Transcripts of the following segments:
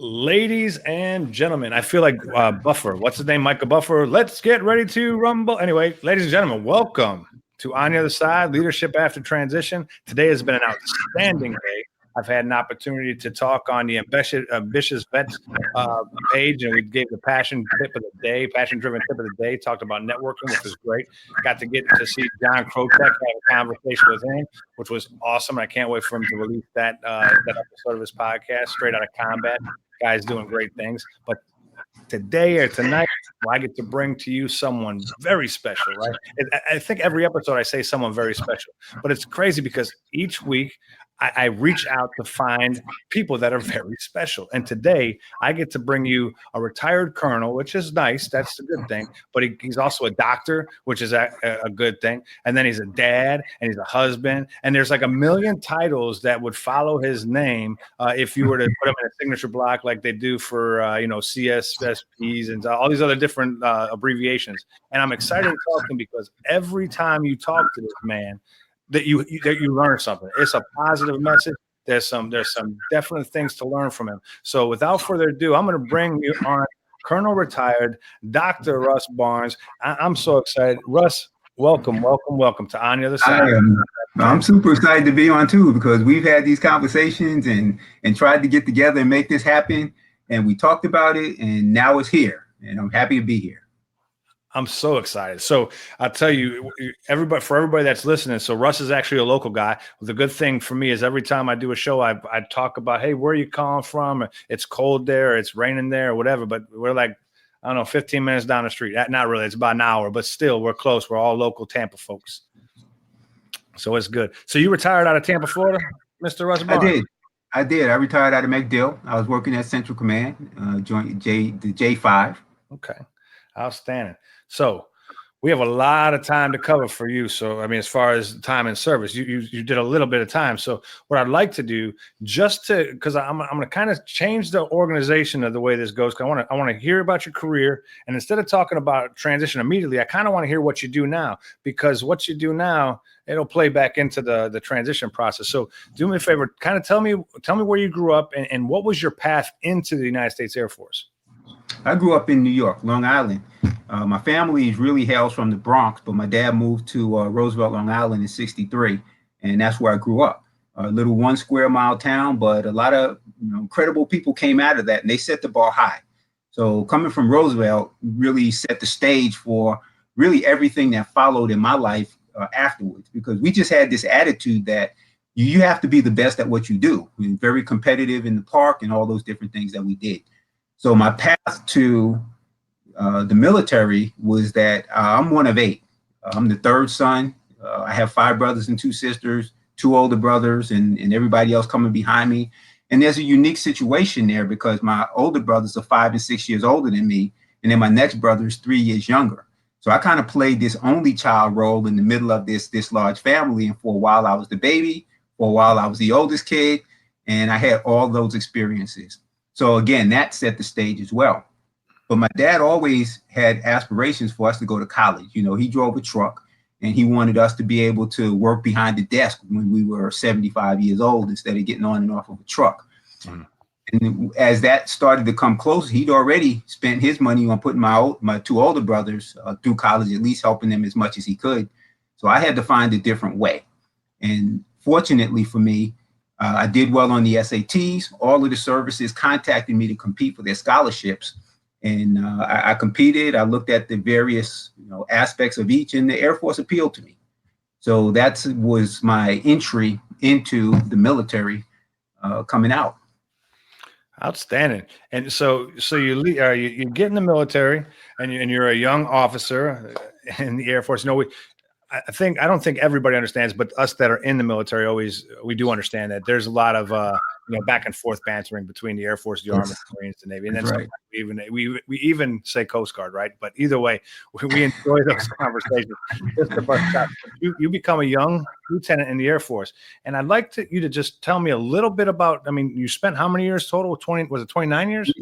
Ladies and gentlemen, I feel like Buffer. What's his name? Micah Buffer. Let's get ready to rumble. Anyway, ladies and gentlemen, welcome to On the Other Side, Leadership After Transition. Today has been an outstanding day. I've had an opportunity to talk on the Ambitious Vets page, and we gave the passion tip of the day, passion-driven tip of the day, talked about networking, which was great. Got to get to see John Krotek, have a conversation with him, which was awesome. I can't wait for him to release that episode of his podcast, Straight Out of Combat. Guy's doing great things. But today or tonight, I get to bring to you someone very special, right? I think every episode I say someone very special, but it's crazy because each week I reach out to find people that are very special. And today I get to bring you a retired colonel, which is nice. That's a good thing. But he's also a doctor, which is a good thing. And then he's a dad and he's a husband. And there's like a million titles that would follow his name if you were to put him in a signature block like they do for, CSSPs and all these other different abbreviations. And I'm excited to talk to him because every time you talk to this man, that you learn something. It's a positive message. There's some definite things to learn from him. So without further ado, I'm going to bring you on Colonel Retired Dr. Russ Barnes. I'm so excited. Russ, welcome to On the Other Side. I'm super excited to be on too, because we've had these conversations and tried to get together and make this happen. And we talked about it, and now it's here. And I'm happy to be here. I'm so excited. So I'll tell you, everybody that's listening. So Russ is actually a local guy. The good thing for me is every time I do a show, I talk about, hey, where are you calling from? It's cold there, it's raining there, or whatever. But we're like, I don't know, 15 minutes down the street. Not really. It's about an hour, but still, we're close. We're all local Tampa folks. So it's good. So you retired out of Tampa, Florida, Mr. Russ Barnes? I did. I retired out of MacDill. I was working at Central Command, joint the J5. Okay. Outstanding. So we have a lot of time to cover for you. So, I mean, as far as time in service, you did a little bit of time. So what I'd like to do because I'm going to kind of change the organization of the way this goes. I want to hear about your career. And instead of talking about transition immediately, I kind of want to hear what you do now, because what you do now, it'll play back into the transition process. So do me a favor, kind of tell me where you grew up and what was your path into the United States Air Force? I grew up in New York, Long Island. My family really hails from the Bronx, but my dad moved to Roosevelt, Long Island in '63, and that's where I grew up. A little 1 square mile town, but a lot of incredible people came out of that, and they set the bar high. So coming from Roosevelt really set the stage for really everything that followed in my life afterwards, because we just had this attitude that you have to be the best at what you do. We were very competitive in the park and all those different things that we did. So my path to the military was that I'm one of 8. I'm the third son. I have 5 brothers and 2 sisters, 2 older brothers, and everybody else coming behind me. And there's a unique situation there because my older brothers are 5 and 6 years older than me. And then my next brother is 3 years younger. So I kind of played this only child role in the middle of this large family. And for a while I was the baby, for a while I was the oldest kid, and I had all those experiences. So again, that set the stage as well. But my dad always had aspirations for us to go to college. He drove a truck and he wanted us to be able to work behind the desk when we were 75 years old instead of getting on and off of a truck. Mm. And as that started to come closer, he'd already spent his money on putting my 2 older brothers through college, at least helping them as much as he could. So I had to find a different way. And fortunately for me, I did well on the SATs. All of the services contacted me to compete for their scholarships. And I competed. I looked at the various aspects of each, and the Air Force appealed to me. So that was my entry into the military coming out. Outstanding. And so you get in the military, and you're a young officer in the Air Force. I don't think everybody understands, but us that are in the military we do understand that there's a lot of back and forth bantering between the Air Force, the Army, the Marines, the Navy, and then right. we even say Coast Guard, right? But either way, we enjoy those conversations. You become a young lieutenant in the Air Force, and I'd like you to just tell me a little bit about. I mean, you spent how many years total? 29 years?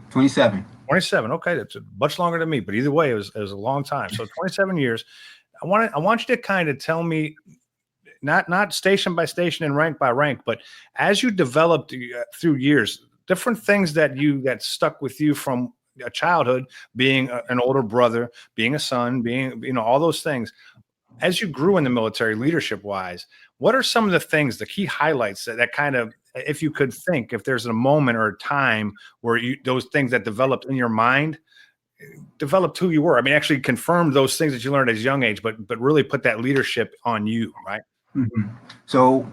27. 27. Okay, that's much longer than me, but either way, it was a long time. So 27 years. I want you to kind of tell me, not station by station and rank by rank, but as you developed through years, different things that stuck with you from a childhood, being an older brother, being a son, being, all those things. As you grew in the military, leadership wise, what are some of the things, the key highlights that kind of, if you could think, if there's a moment or a time where those things that developed in your mind developed who you were? I mean, actually confirmed those things that you learned at a young age, but really put that leadership on you, right? Mm-hmm. So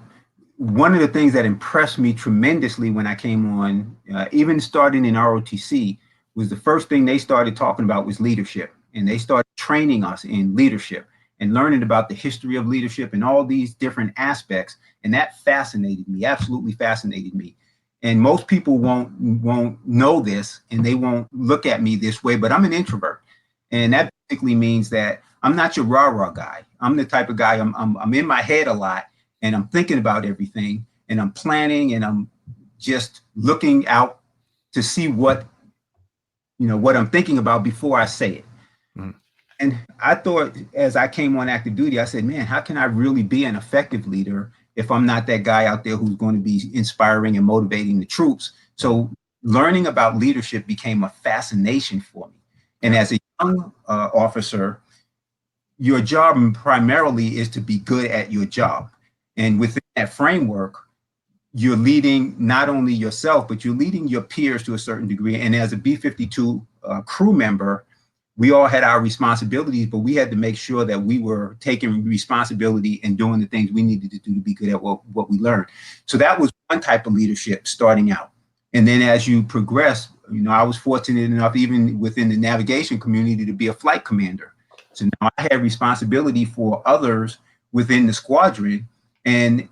one of the things that impressed me tremendously when I came on, even starting in ROTC, was the first thing they started talking about was leadership. And they started training us in leadership and learning about the history of leadership and all these different aspects. And that fascinated me, absolutely fascinated me. And most people won't know this, and they won't look at me this way, but I'm an introvert. And that basically means that I'm not your rah-rah guy. I'm the type of guy, I'm in my head a lot, and I'm thinking about everything, and I'm planning, and I'm just looking out to see what I'm thinking about before I say it. Mm. And I thought, as I came on active duty, I said, man, how can I really be an effective leader if I'm not that guy out there who's going to be inspiring and motivating the troops? So learning about leadership became a fascination for me. And as a young officer, your job primarily is to be good at your job. And within that framework, you're leading not only yourself, but you're leading your peers to a certain degree. And as a B-52 crew member, we all had our responsibilities, but we had to make sure that we were taking responsibility and doing the things we needed to do to be good at what we learned. So that was one type of leadership starting out. And then as you progress, I was fortunate enough, even within the navigation community, to be a flight commander. So now I had responsibility for others within the squadron. And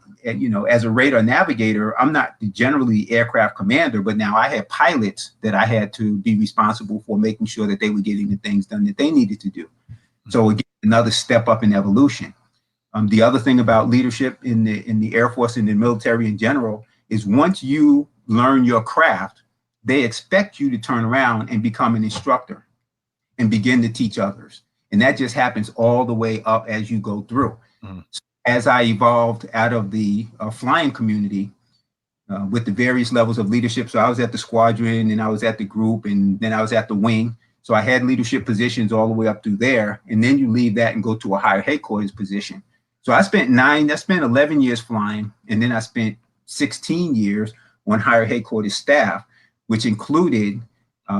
as a radar navigator, I'm not generally aircraft commander, but now I had pilots that I had to be responsible for making sure that they were getting the things done that they needed to do. So again, another step up in evolution. The other thing about leadership in the Air Force and the military in general is once you learn your craft, they expect you to turn around and become an instructor and begin to teach others. And that just happens all the way up as you go through. Mm. So as I evolved out of the flying community with the various levels of leadership. So I was at the squadron, and I was at the group, and then I was at the wing. So I had leadership positions all the way up through there. And then you leave that and go to a higher headquarters position. So I spent 11 years flying, and then I spent 16 years on higher headquarters staff, which included,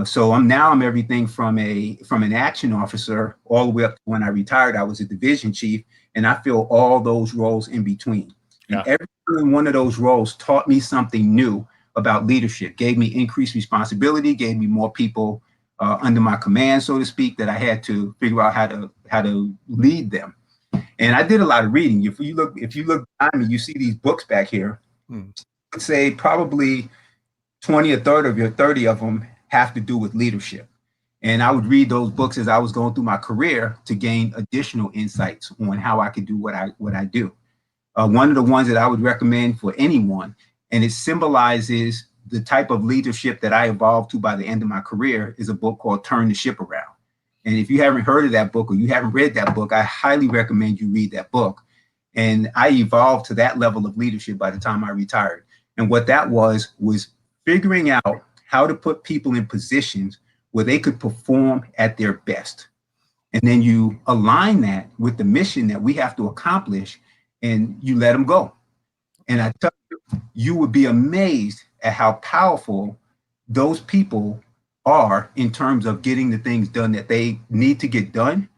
so I'm everything from an action officer all the way up to when I retired, I was a division chief, and I filled all those roles in between. Yeah. And every one of those roles taught me something new about leadership, gave me increased responsibility, gave me more people under my command, so to speak, that I had to figure out how to lead them. And I did a lot of reading. If you look behind me, you see these books back here. I'd say probably 20 or 30 of them have to do with leadership. And I would read those books as I was going through my career to gain additional insights on how I could do what I do. One of the ones that I would recommend for anyone, and it symbolizes the type of leadership that I evolved to by the end of my career, is a book called Turn the Ship Around. And if you haven't heard of that book or you haven't read that book, I highly recommend you read that book. And I evolved to that level of leadership by the time I retired. And what that was figuring out how to put people in positions where they could perform at their best. And then you align that with the mission that we have to accomplish, and you let them go. And I tell you, you would be amazed at how powerful those people are in terms of getting the things done that they need to get done.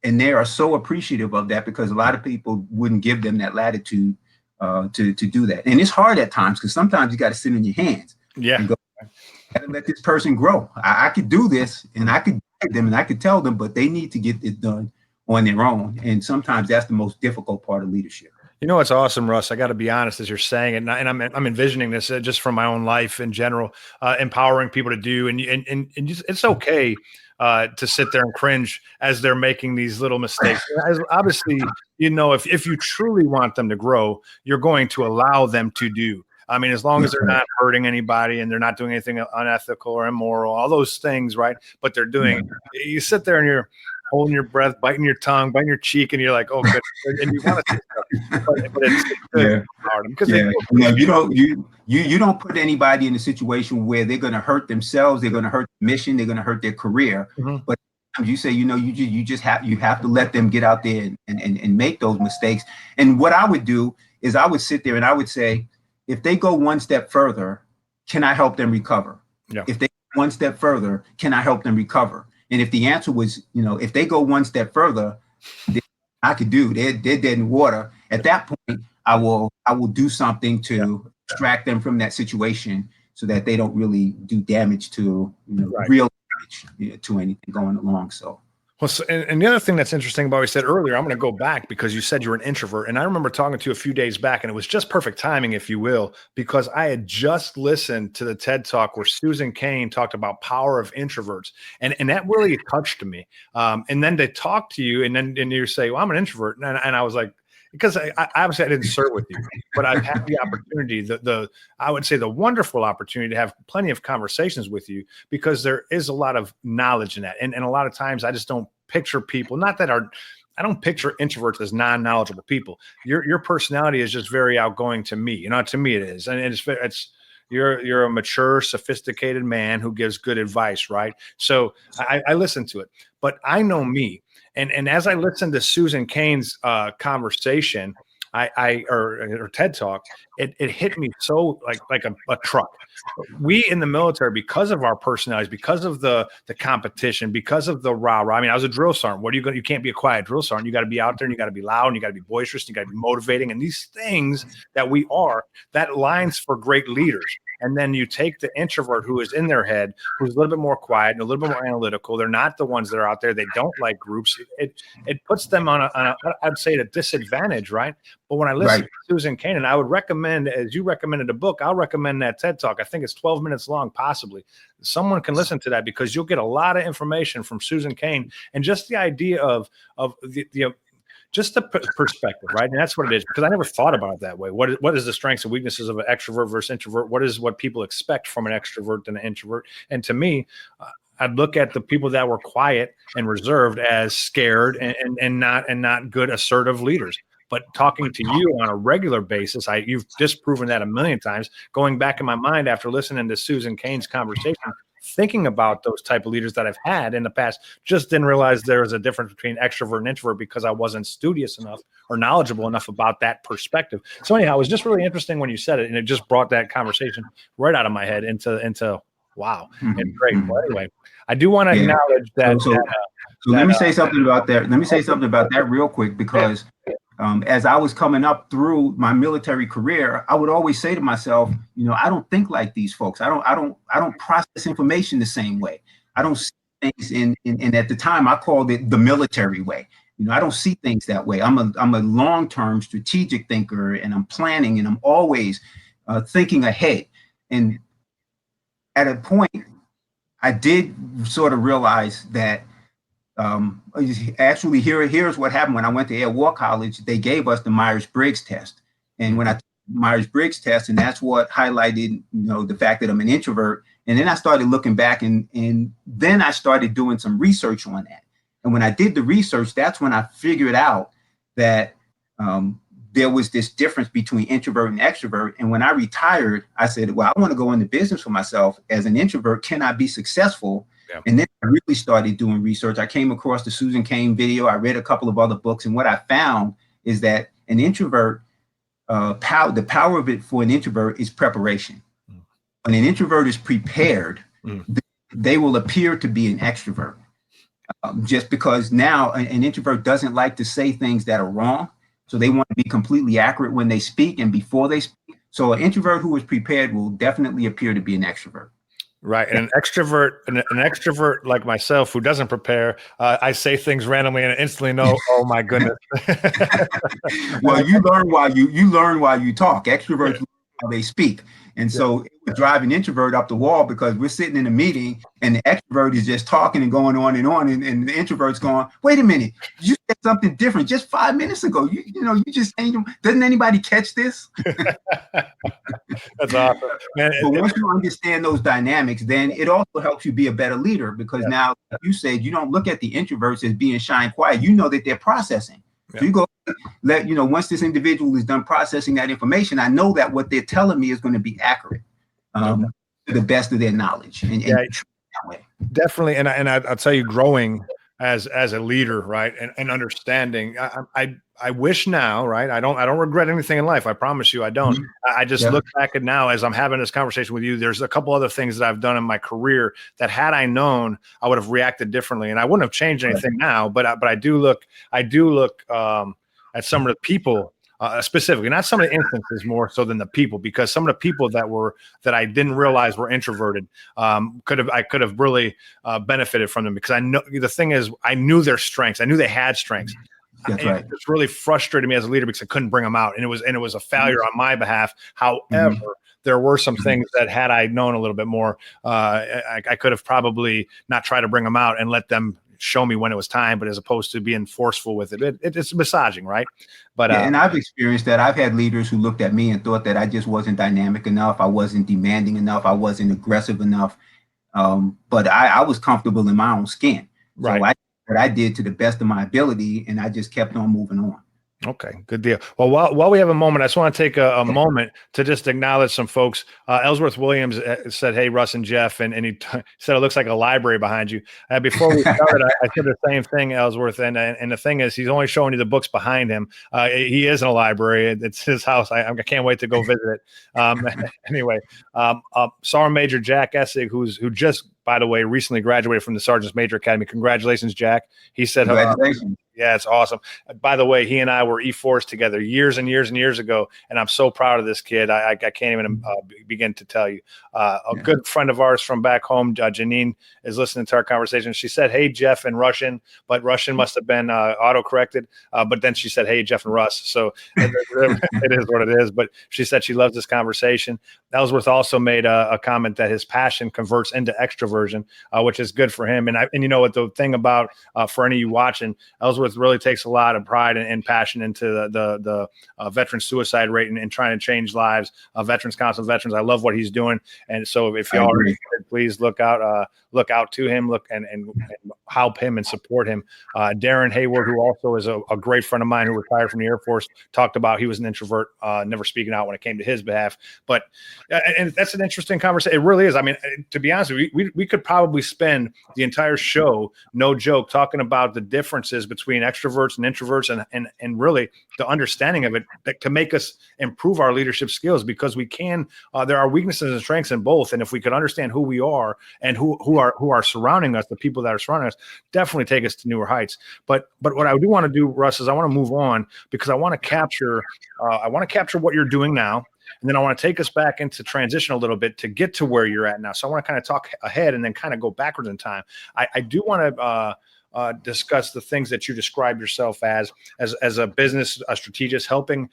And they are so appreciative of that, because a lot of people wouldn't give them that latitude to do that. And it's hard at times, because sometimes you got to sit in your hands. Yeah. And go, I got to let this person grow. I could do this, and I could guide them, and I could tell them, but they need to get it done on their own. And sometimes that's the most difficult part of leadership. You know, it's awesome, Russ. I got to be honest, as you're saying it, and I'm envisioning this just from my own life in general, empowering people to do, and just, it's okay to sit there and cringe as they're making these little mistakes. As obviously, if you truly want them to grow, you're going to allow them to do. I mean, as long as they're not hurting anybody and they're not doing anything unethical or immoral, all those things, right? But they're doing. You sit there and holding your breath, biting your tongue, biting your cheek, and you're like, oh, good. And you want to say stuff, but it's good because you don't put anybody in a situation where they're going to hurt themselves, they're going to hurt the mission, they're going to hurt their career. But you say, you have to let them get out there and make those mistakes. And what I would do is I would sit there and I would say, if they go one step further, can I help them recover? Yeah. If they go one step further, can I help them recover? And if the answer was, if they go one step further, I could do. They're dead in water. At that point, I will do something to extract them from that situation so that they don't really do damage to real damage to anything going along. So. Well, and the other thing that's interesting about what you said earlier, I'm going to go back because you said you were an introvert. And I remember talking to you a few days back, and it was just perfect timing, if you will, because I had just listened to the TED Talk where Susan Cain talked about power of introverts. And that really touched me. And then they talk to you, and you say, well, I'm an introvert. And I was like, because I obviously I didn't serve with you, but I've had the opportunity, I would say the wonderful opportunity to have plenty of conversations with you, because there is a lot of knowledge in that. And a lot of times I just don't picture people, I don't picture introverts as non-knowledgeable people. Your personality is just very outgoing to me. To me it is. And you're a mature, sophisticated man who gives good advice, right? So I listen to it, but I know me. And as I listened to Susan Cain's conversation, or TED Talk, it hit me so like a truck. We in the military, because of our personalities, because of the competition, because of the rah-rah. I mean, I was a drill sergeant. You can't be a quiet drill sergeant. You got to be out there and you got to be loud and you got to be boisterous and you got to be motivating. And these things that we are, that lines for great leaders. And then you take the introvert who is in their head, who's a little bit more quiet and a little bit more analytical. They're not the ones that are out there. They don't like groups. It puts them on I'd say, a disadvantage, right? But when I listen to Susan Cain, and I would recommend, as you recommended a book, I'll recommend that TED Talk. I think it's 12 minutes long, possibly. Someone can listen to that because you'll get a lot of information from Susan Cain, and just the idea of just the perspective, right? And that's what it is, because I never thought about it that way. What is the strengths and weaknesses of an extrovert versus introvert? What people expect from an extrovert and an introvert? And to me, I'd look at the people that were quiet and reserved as scared and not good assertive leaders. But talking to you on a regular basis, you've disproven that a million times. Going back in my mind after listening to Susan Cain's conversation, thinking about those type of leaders that I've had in the past, just didn't realize there was a difference between extrovert and introvert because I wasn't studious enough or knowledgeable enough about that perspective. So anyhow, it was just really interesting when you said it, and it just brought that conversation right out of my head into wow. And great. Well, anyway, I do want to acknowledge that. So let me say something about that. Let me say something about that real quick, because as I was coming up through my military career, I would always say to myself, I don't think like these folks. I don't process information the same way. I don't see things in at the time I called it the military way. I don't see things that way. I'm a long-term strategic thinker, and I'm planning, and I'm always thinking ahead. And at a point, I did sort of realize that actually here's what happened. When I went to Air War College, they gave us the Myers-Briggs test. And when I took the Myers-Briggs test, and that's what highlighted, the fact that I'm an introvert. And then I started looking back, and then I started doing some research on that. And when I did the research, that's when I figured out that there was this difference between introvert and extrovert. And when I retired, I said, well, I want to go into business for myself. As an introvert, can I be successful? Yeah. And then I really started doing research. I came across the Susan Cain video. I read a couple of other books. And what I found is that an introvert, the power of it for an introvert is preparation. When an introvert is prepared, they will appear to be an extrovert. Just because now an introvert doesn't like to say things that are wrong. So they want to be completely accurate when they speak and before they speak. So an introvert who is prepared will definitely appear to be an extrovert. Right. And an extrovert like myself who doesn't prepare, I say things randomly and instantly know, oh my goodness. Well, you learn while you talk. Extroverts learn how they speak. And so it would drive an introvert up the wall because we're sitting in a meeting and the extrovert is just talking and going on and on. And the introvert's going, wait a minute, you said something different just 5 minutes ago. You just changed them. Doesn't anybody catch this? That's awesome. Man, but once you understand those dynamics, then it also helps you be a better leader because now, like you said, you don't look at the introverts as being shy and quiet. You know that they're processing. So you go once this individual is done processing that information, I know that what they're telling me is going to be accurate to the best of their knowledge. And that way. Definitely. And I'll tell you, growing as a leader, right, and understanding, I wish now, right, I don't regret anything in life. I promise you I don't. I just look back at now as I'm having this conversation with you, there's a couple other things that I've done in my career that had I known, I would have reacted differently, and I wouldn't have changed anything now, but I do look at some of the people specifically, not some of the instances more so than the people, because some of the people that I didn't realize were introverted I could have really benefited from them, because I know the thing is I knew their strengths. I knew they had strengths. That's right. It's really frustrated me as a leader because I couldn't bring them out, and it was a failure on my behalf. However, there were some things that had I known a little bit more, I could have probably not tried to bring them out and let them show me when it was time, but as opposed to being forceful with it. It's massaging, right? But and I've experienced that. I've had leaders who looked at me and thought that I just wasn't dynamic enough. I wasn't demanding enough. I wasn't aggressive enough. But I was comfortable in my own skin. Right. So what I did to the best of my ability, and I just kept on moving on. Okay, good deal. Well, while we have a moment, I just want to take a moment to just acknowledge some folks. Ellsworth Williams said, "Hey, Russ and Jeff," and he said, "It looks like a library behind you." Before we started, I said the same thing, Ellsworth, and the thing is, he's only showing you the books behind him. He is in a library. It's his house. I can't wait to go visit it. Anyway, Sergeant Major Jack Essig, who just, by the way, recently graduated from the Sergeant's Major Academy. Congratulations, Jack. He said, "Congratulations." Yeah, it's awesome. By the way, he and I were E4s together years and years and years ago, and I'm so proud of this kid. I can't even begin to tell you. Good friend of ours from back home, Janine, is listening to our conversation. She said, "Hey, Jeff," in Russian, but Russian must have been auto-corrected. But then she said, "Hey, Jeff and Russ." So it is what it is. But she said she loves this conversation. Ellsworth also made a comment that his passion converts into extroversion, which is good for him. And you know what, the thing about for any of you watching, Ellsworth really takes a lot of pride and passion into the veteran suicide rate and trying to change lives. Veterans Council of Veterans. I love what he's doing. And so if y'all are interested, please look out to him, and help him and support him. Darren Hayward, who also is a great friend of mine who retired from the Air Force, talked about he was an introvert, never speaking out when it came to his behalf. But and that's an interesting conversation. It really is. I mean, to be honest with you, we could probably spend the entire show, no joke, talking about the differences between extroverts and introverts, and really the understanding of it that can make us improve our leadership skills, because we can. There are weaknesses and strengths in both, and if we could understand who we are and who are surrounding us, the people that are surrounding us, definitely take us to newer heights. But what I do want to do, Russ, is I want to move on, because I want to capture what you're doing now. And then I want to take us back into transition a little bit to get to where you're at now. So I want to kind of talk ahead and then kind of go backwards in time. I do want to discuss the things that you describe yourself as a business, a strategist, helping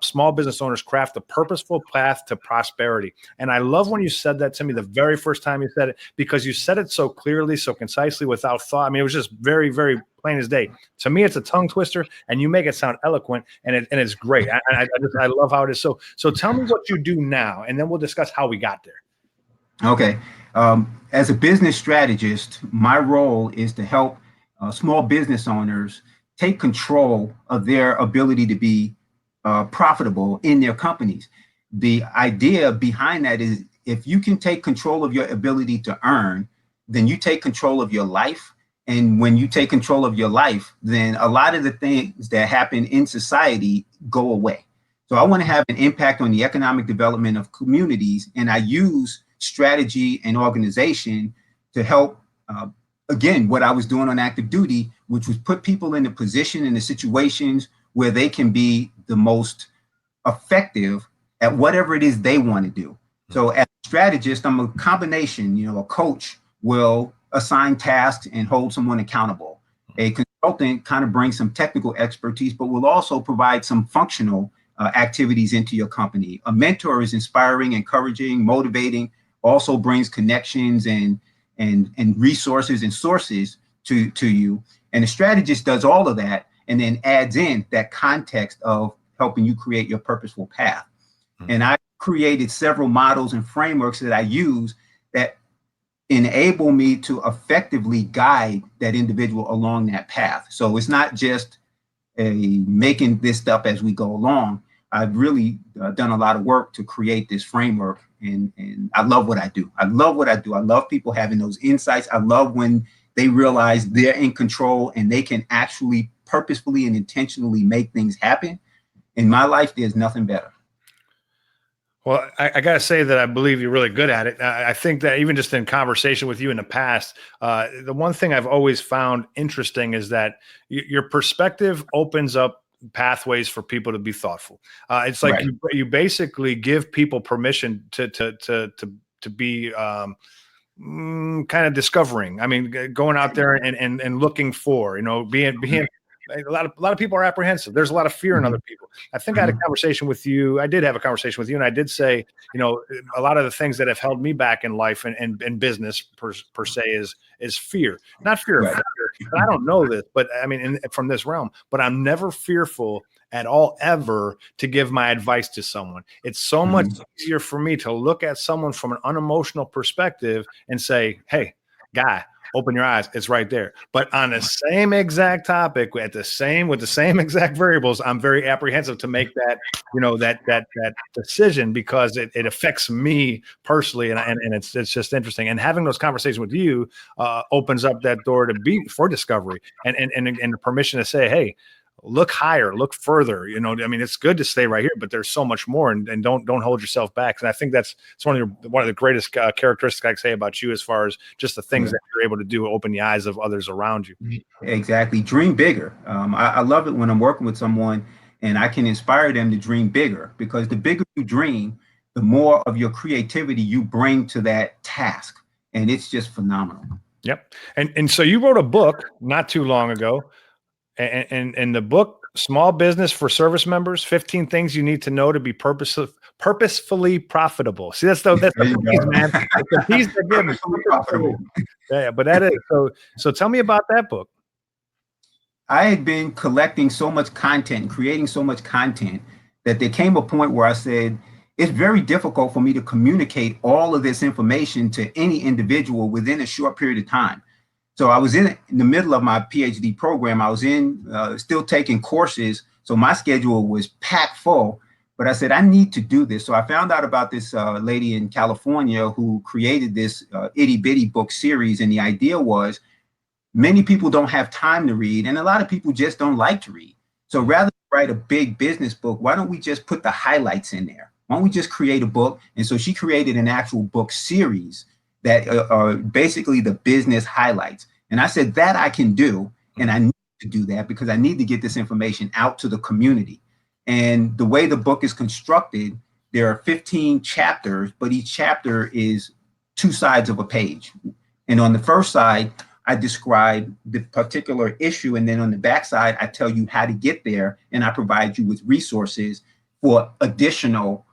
small business owners craft the purposeful path to prosperity. And I love when you said that to me the very first time you said it, because you said it so clearly, so concisely, without thought. I mean, it was just very, very plain as day. To me, it's a tongue twister, and you make it sound eloquent, and it's great. I love how it is. So tell me what you do now, and then we'll discuss how we got there. Okay. As a business strategist, my role is to help small business owners take control of their ability to be profitable in their companies. The idea behind that is, if you can take control of your ability to earn, then you take control of your life. And when you take control of your life, then a lot of the things that happen in society go away. So I want to have an impact on the economic development of communities, and I use strategy and organization to help again, what I was doing on active duty, which was put people in a position, in the situations where they can be the most effective at whatever it is they want to do. So as a strategist, I'm a combination. A coach will assign tasks and hold someone accountable. A consultant kind of brings some technical expertise, but will also provide some functional activities into your company. A mentor is inspiring, encouraging, motivating, also brings connections and resources and sources to you. And a strategist does all of that and then adds in that context of helping you create your purposeful path. And I created several models and frameworks that I use that enable me to effectively guide that individual along that path. So it's not just making this stuff as we go along. I've really done a lot of work to create this framework, and I love what I do. I love what I do. I love people having those insights. I love when they realize they're in control and they can actually purposefully and intentionally make things happen. In my life, there's nothing better. Well, I got to say that I believe you're really good at it. I think that even just in conversation with you in the past, the one thing I've always found interesting is that your perspective opens up pathways for people to be thoughtful. It's like you basically give people permission to be kind of discovering. I mean, going out there and looking for, being. A lot of people are apprehensive. There's a lot of fear in other people. I think I had a conversation with you. I did have a conversation with you, and I did say, a lot of the things that have held me back in life and business per se is fear, not fear of failure. But I don't know this, but I mean, from this realm. But I'm never fearful at all ever to give my advice to someone. It's so much easier for me to look at someone from an unemotional perspective and say, "Hey, guy, open your eyes. It's right there." But on the same exact topic, with the same exact variables, I'm very apprehensive to make that, that decision because it affects me personally, and it's just interesting. And having those conversations with you opens up that door for discovery and the permission to say, "Hey, look higher, look further." I mean, it's good to stay right here, but there's so much more, and don't hold yourself back. And I think it's one of the greatest characteristics I can say about you, as far as just the things that you're able to do, open the eyes of others around you. Exactly. Dream bigger. I love it when I'm working with someone and I can inspire them to dream bigger, because the bigger you dream, the more of your creativity you bring to that task. And it's just phenomenal. Yep. And so you wrote a book not too long ago. And the book, Small Business for Service Members, 15 Things You Need to Know to Be Purposefully Profitable. See, that's the piece, man. That's the piece that gives me profitable. Yeah, but that is so tell me about that book. I had been collecting so much content, creating so much content, that there came a point where I said, it's very difficult for me to communicate all of this information to any individual within a short period of time. So I was in the middle of my PhD program. I was still taking courses. So my schedule was packed full, but I said, I need to do this. So I found out about this lady in California who created this itty bitty book series. And the idea was, many people don't have time to read, and a lot of people just don't like to read. So rather than write a big business book, why don't we just put the highlights in there? Why don't we just create a book? And so she created an actual book series that are basically the business highlights. And I said, that I can do. And I need to do that because I need to get this information out to the community. And the way the book is constructed, there are 15 chapters, but each chapter is 2 sides of a page. And on the first side, I describe the particular issue. And then on the back side, I tell you how to get there. And I provide you with resources for additional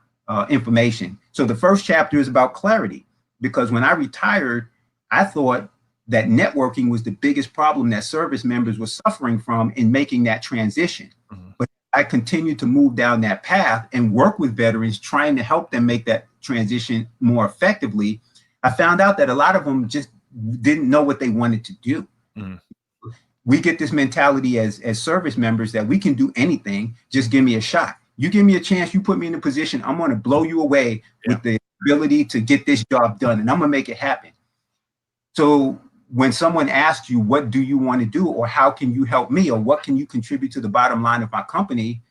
information. So the first chapter is about clarity, because when I retired, I thought that networking was the biggest problem that service members were suffering from in making that transition. But I continued to move down that path and work with veterans, trying to help them make that transition more effectively. I found out that a lot of them just didn't know what they wanted to do. We get this mentality as service members that we can do anything, just give me a shot. You give me a chance, you put me in a position, I'm going to blow you away with the ability to get this job done, and I'm going to make it happen. So when someone asks you, what do you want to do, or how can you help me, or what can you contribute to the bottom line of my company,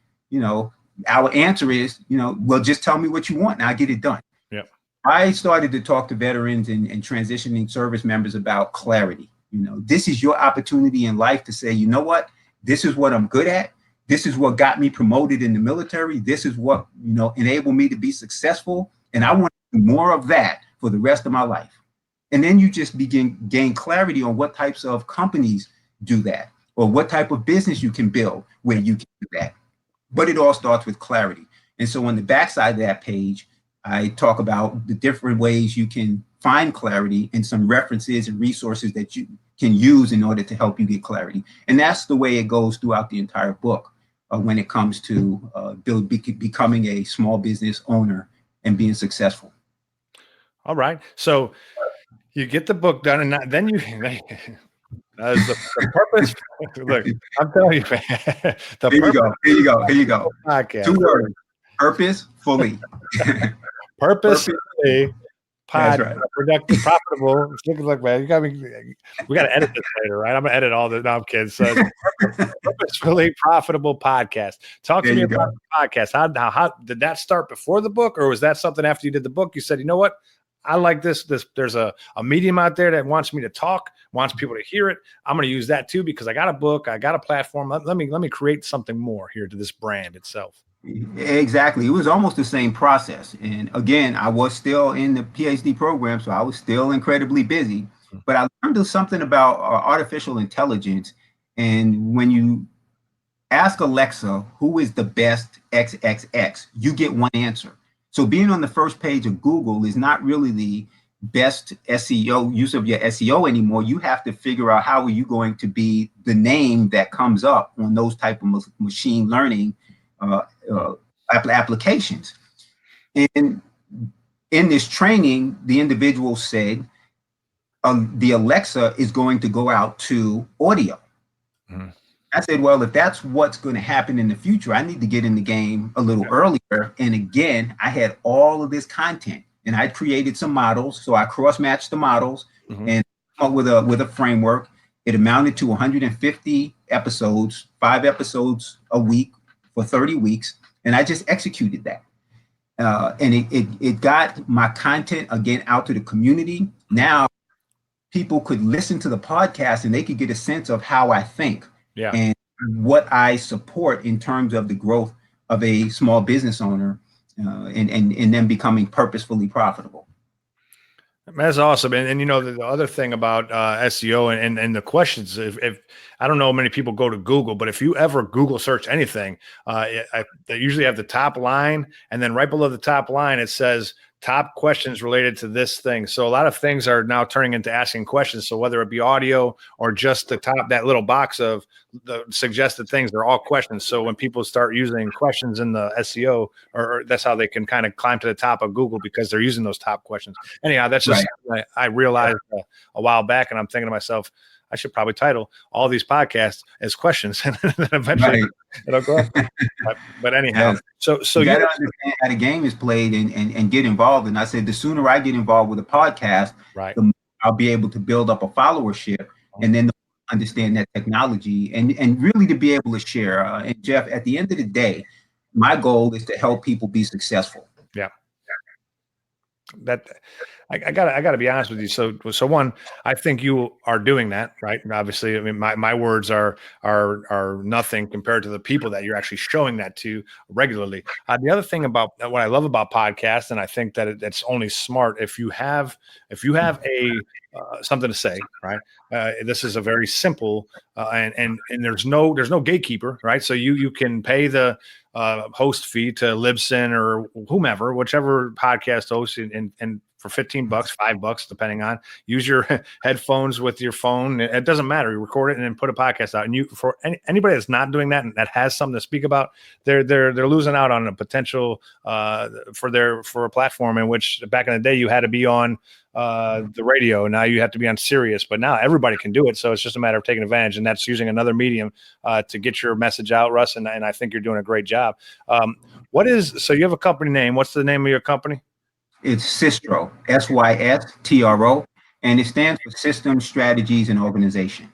our answer is, well, just tell me what you want and I'll get it done. I started to talk to veterans and transitioning service members about clarity. This is your opportunity in life to say, you know what, this is what I'm good at. This is what got me promoted in the military. This is what, enabled me to be successful. And I want to do more of that for the rest of my life. And then you just gain clarity on what types of companies do that, or what type of business you can build where you can do that. But it all starts with clarity. And so on the backside of that page, I talk about the different ways you can find clarity and some references and resources that you can use in order to help you get clarity. And that's the way it goes throughout the entire book when it comes to becoming a small business owner and being successful. All right. So you get the book done, and then you as the purpose. Look, I'm telling you, man, the Here you go. Here you go. Here you go. podcast. 2 words: purposefully. Purposefully. That's right. Productive, profitable. Look, man, we got to edit this later, right? I'm gonna edit all the. No, I'm kidding. So, purposefully profitable podcast. Talk to me about the podcast. How did that start before the book, or was that something after you did the book? You said, you know what? I like this. There's a medium out there that wants me to talk, wants people to hear it. I'm going to use that too because I got a book, I got a platform. Let me create something more here to this brand itself. Exactly. It was almost the same process. And again, I was still in the PhD program, so I was still incredibly busy. But I learned something about artificial intelligence. And when you ask Alexa, who is the best XXX, you get one answer. So being on the first page of Google is not really the best SEO use of your SEO anymore. You have to figure out how are you going to be the name that comes up on those type of machine learning applications. And in this training, the individual said the Alexa is going to go out to audio. Mm-hmm. I said, well, if that's what's going to happen in the future, I need to get in the game a little earlier. And again, I had all of this content and I created some models. So I cross-matched the models and come up with a framework. It amounted to 150 episodes, 5 episodes a week for 30 weeks. And I just executed that. And it got my content again out to the community. Now people could listen to the podcast and they could get a sense of how I think. Yeah. And what I support in terms of the growth of a small business owner and them becoming purposefully profitable. That's awesome. And you know, the other thing about SEO and the questions, if I don't know many people go to Google, but if you ever Google search anything, they usually have the top line. And then right below the top line, it says top questions related to this thing. So a lot of things are now turning into asking questions. So whether it be audio or just the top, that little box of the suggested things, they're all questions. So when people start using questions in the SEO, or that's how they can kind of climb to the top of Google because they're using those top questions. Anyhow, that's just, right. I realized a while back, and I'm thinking to myself, I should probably title all these podcasts as questions, and then eventually it'll go up. But anyhow, so you got to understand how the game is played and get involved. And I said, the sooner I get involved with a podcast, the more I'll be able to build up a followership, and then understand that technology and really to be able to share. And Jeff, at the end of the day, my goal is to help people be successful. Yeah. That I gotta be honest with you. So one, I think you are doing that, right? And obviously, I mean, my words are nothing compared to the people that you're actually showing that to regularly. The other thing about what I love about podcasts, and I think that it's only smart if you have a something to say, right? This is a very simple and there's no gatekeeper, right? So you can pay the host fee to Libsyn or whomever, whichever podcast host, and for $15, $5, depending on, use your headphones with your phone. It doesn't matter. You record it and then put a podcast out. And for anybody that's not doing that and that has something to speak about, they're losing out on a potential for a platform in which back in the day you had to be on the radio. Now you have to be on Sirius, but now everybody can do it. So it's just a matter of taking advantage, and that's using another medium to get your message out, Russ. And I think you're doing a great job. So you have a company name. What's the name of your company? It's Systro, SYSTRO, and it stands for System, Strategies, and Organization.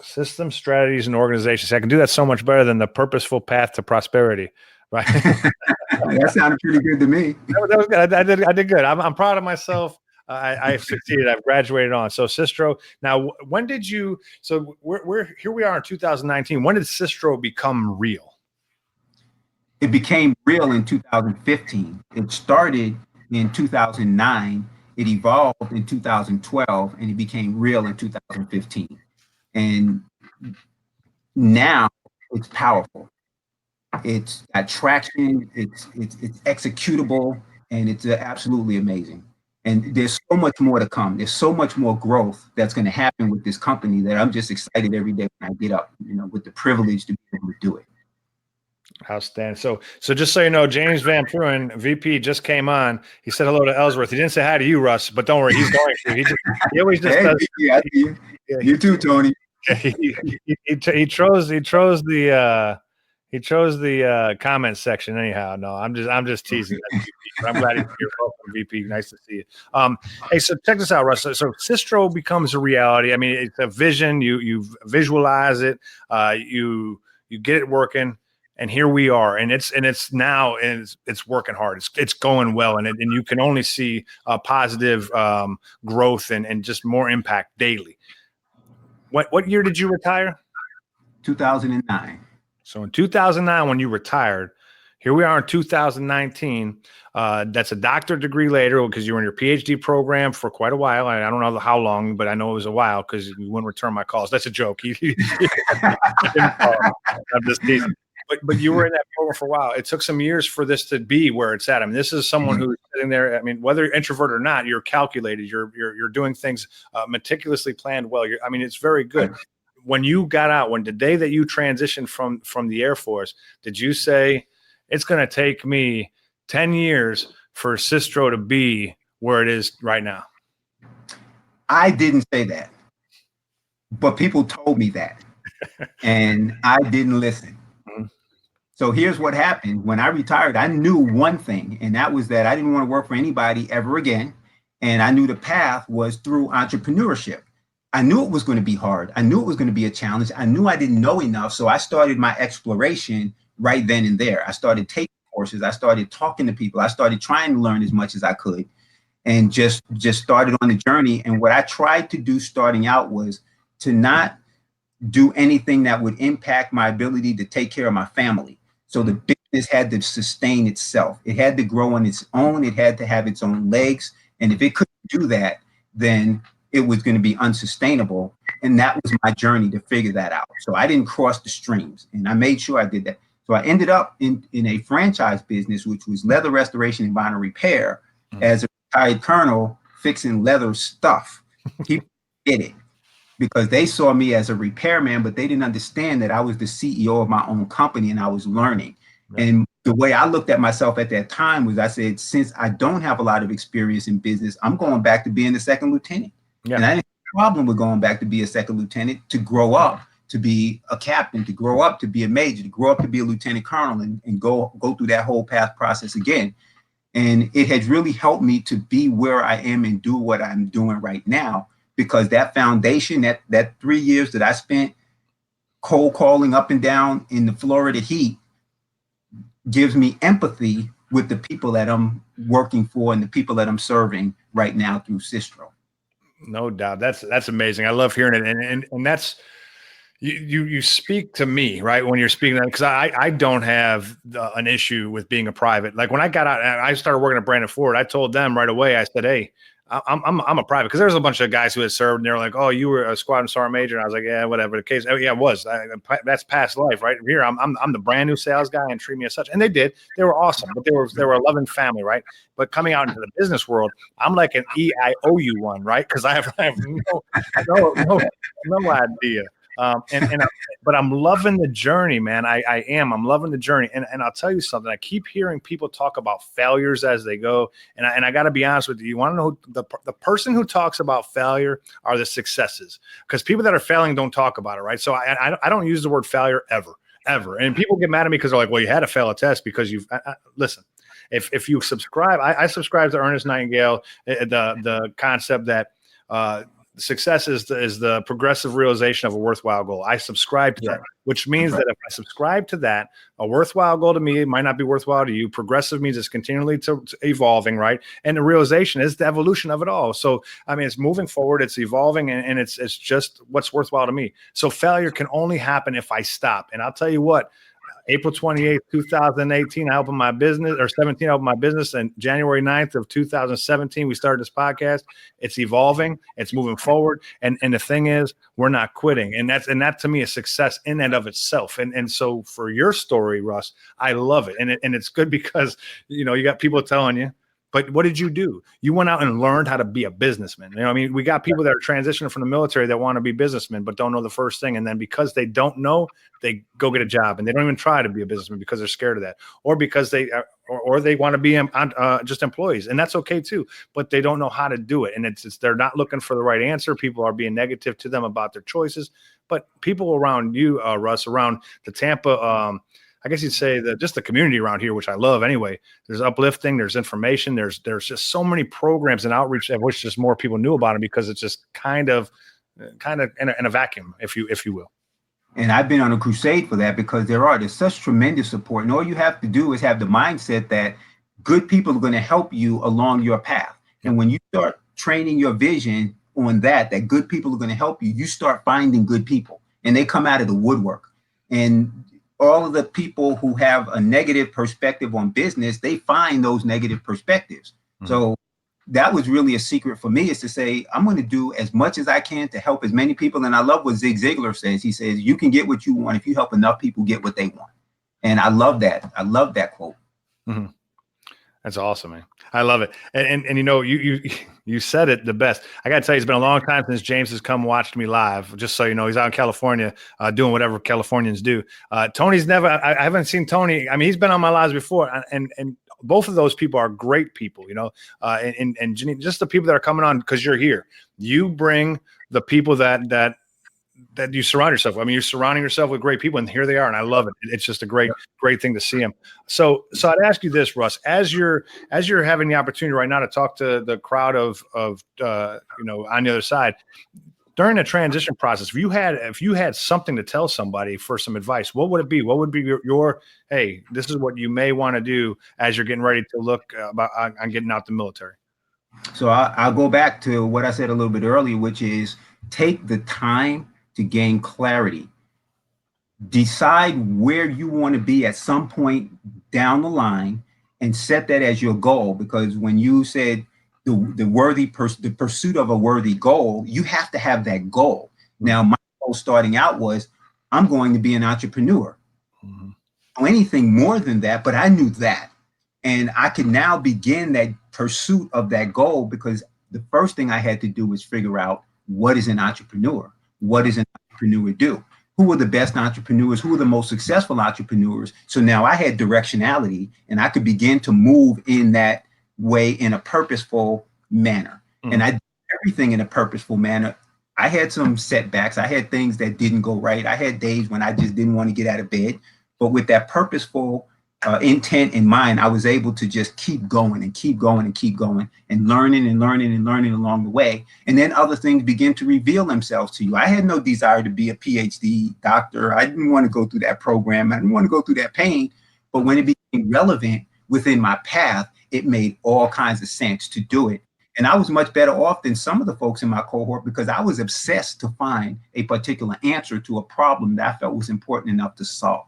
System, Strategies, and Organizations. I can do that so much better than the Purposeful Path to Prosperity. Right? That sounded pretty good to me. That was good. I did good. I'm proud of myself. I've succeeded. I've graduated on. So Systro. Now, when did you? So we're here. We are in 2019. When did Systro become real? It became real in 2015. It started in 2009. It evolved in 2012, and it became real in 2015. And now it's powerful. It's got traction. It's executable, and it's absolutely amazing. And there's so much more to come. There's so much more growth that's going to happen with this company that I'm just excited every day when I get up, with the privilege to be able to do it. Outstanding. So just so you know, James Van Pruin, VP, just came on. He said hello to Ellsworth. He didn't say hi to you, Russ, but don't worry, he's going to. He always just Hey, does. VP, I see you. You too, Tony. He chose the comment section anyhow. No, I'm just teasing. But I'm glad you're here. Welcome, VP. Nice to see you. Hey, so check this out, Russ. So Sistro becomes a reality. I mean, it's a vision. You visualize it. You get it working. And here we are, and it's working hard. It's going well, and you can only see positive growth and just more impact daily. What year did you retire? 2009. So in 2009, when you retired, here we are in 2019. That's a doctorate degree later because you were in your PhD program for quite a while. I don't know how long, but I know it was a while because you wouldn't return my calls. That's a joke. I'm just teasing. But you were in that program for a while. It took some years for this to be where it's at. I mean, this is someone who's sitting there. I mean, whether you're introvert or not, you're calculated. You're doing things meticulously planned well. I mean, it's very good. When you got out, when the day that you transitioned from the Air Force, did you say it's going to take me 10 years for Sistro to be where it is right now? I didn't say that, but people told me that, and I didn't listen. So here's what happened. When I retired, I knew one thing, and that was that I didn't want to work for anybody ever again. And I knew the path was through entrepreneurship. I knew it was going to be hard. I knew it was going to be a challenge. I knew I didn't know enough. So I started my exploration right then and there. I started taking courses. I started talking to people. I started trying to learn as much as I could and just started on the journey. And what I tried to do starting out was to not do anything that would impact my ability to take care of my family. So the business had to sustain itself. It had to grow on its own. It had to have its own legs. And if it couldn't do that, then it was going to be unsustainable. And that was my journey to figure that out. So I didn't cross the streams, and I made sure I did that. So I ended up in a franchise business, which was leather restoration and vinyl repair, as a retired colonel fixing leather stuff. People did it because they saw me as a repairman, but they didn't understand that I was the CEO of my own company and I was learning. Right. And the way I looked at myself at that time was I said, since I don't have a lot of experience in business, I'm going back to being a second lieutenant. Yeah. And I didn't have a problem with going back to be a second lieutenant, to grow up to be a captain, to grow up to be a major, to grow up to be a lieutenant colonel, and go through that whole path process again. And it has really helped me to be where I am and do what I'm doing right now, because that foundation, that 3 years that I spent cold calling up and down in the Florida heat, gives me empathy with the people that I'm working for and the people that I'm serving right now through Sistro. No doubt. That's amazing. I love hearing it. And that's, you speak to me, right? When you're speaking, because I don't have an issue with being a private. Like when I got out, I started working at Brandon Ford. I told them right away, I said, hey, I'm a private, because there's a bunch of guys who had served and they're like, oh, you were a squadron sergeant major, and I was like, yeah, whatever the case. Oh, yeah, it was. That's past life, right? Here, I'm the brand new sales guy, and treat me as such. And they did. They were awesome, but they were a loving family, right? But coming out into the business world, I'm like an EIOU one, right? Because I have no idea. But I'm loving the journey, man. I'm loving the journey. And I'll tell you something. I keep hearing people talk about failures as they go. And I got to be honest with you. You want to know the person who talks about failure are the successes, because people that are failing don't talk about it, right? So I don't use the word failure ever. And people get mad at me because they're like, well, you had to fail a test because you've listen. If you subscribe, I subscribe to Ernest Nightingale, the concept that success is the progressive realization of a worthwhile goal. I subscribe to that, which means that if I subscribe to that, a worthwhile goal to me, it might not be worthwhile to you. Progressive means it's continually to evolving, right? And the realization is the evolution of it all. So, I mean, it's moving forward, it's evolving, and it's just what's worthwhile to me. So failure can only happen if I stop. And I'll tell you what, April 28th, 2018, I opened my business, or 17, I opened my business, and January 9th of 2017, we started this podcast. It's evolving, it's moving forward. And the thing is, we're not quitting. And that to me is success in and of itself. And so for your story, Russ, I love it. And it's good because, you got people telling you, but what did you do? You went out and learned how to be a businessman. We got people that are transitioning from the military that want to be businessmen, but don't know the first thing. And then because they don't know, they go get a job and they don't even try to be a businessman because they're scared of that, or because they want to be just employees. And that's okay too, but they don't know how to do it. And it's they're not looking for the right answer. People are being negative to them about their choices, but people around you, Russ, around the Tampa, I guess you'd say that just the community around here, which I love anyway, there's uplifting, there's information, there's just so many programs and outreach. I wish just more people knew about them because it's just kind of in a vacuum, if you will. And I've been on a crusade for that because there's such tremendous support. And all you have to do is have the mindset that good people are going to help you along your path. And when you start training your vision on that good people are going to help you, you start finding good people and they come out of the woodwork. And all of the people who have a negative perspective on business, they find those negative perspectives. Mm-hmm. So that was really a secret for me, is to say, I'm going to do as much as I can to help as many people. And I love what Zig Ziglar says. He says, you can get what you want if you help enough people get what they want. And I love that. I love that quote. Mm-hmm. That's awesome, man. I love it. And you said it the best. I got to tell you, it's been a long time since James has come watched me live. Just so you know, he's out in California doing whatever Californians do. Tony's never. I haven't seen Tony. I mean, he's been on my lives before, and both of those people are great people. And Janine, just the people that are coming on because you're here. You bring the people that you surround yourself with. I mean, you're surrounding yourself with great people, and here they are, and I love it. It's just a great thing to see them. So I'd ask you this, Russ, as you're having the opportunity right now to talk to the crowd of on the other side, during the transition process, if you had something to tell somebody for some advice, what would it be? What would be your hey, this is what you may want to do as you're getting ready to look on getting out the military? So I'll go back to what I said a little bit earlier, which is take the time to gain clarity. Decide where you want to be at some point down the line and set that as your goal. Because when you said the pursuit of a worthy goal, you have to have that goal. Now, my goal starting out was, I'm going to be an entrepreneur. Mm-hmm. Or anything more than that, but I knew that. And I could now begin that pursuit of that goal, because the first thing I had to do was figure out, what is an entrepreneur? What does an entrepreneur do? Who are the best entrepreneurs? Who are the most successful entrepreneurs? So now I had directionality, and I could begin to move in that way in a purposeful manner. Mm. And I did everything in a purposeful manner. I had some setbacks. I had things that didn't go right. I had days when I just didn't want to get out of bed. But with that purposeful intent in mind, I was able to just keep going and keep going and keep going and learning along the way. And then other things begin to reveal themselves to you. I had no desire to be a PhD doctor. I didn't want to go through that program. I didn't want to go through that pain. But when it became relevant within my path, it made all kinds of sense to do it. And I was much better off than some of the folks in my cohort, because I was obsessed to find a particular answer to a problem that I felt was important enough to solve.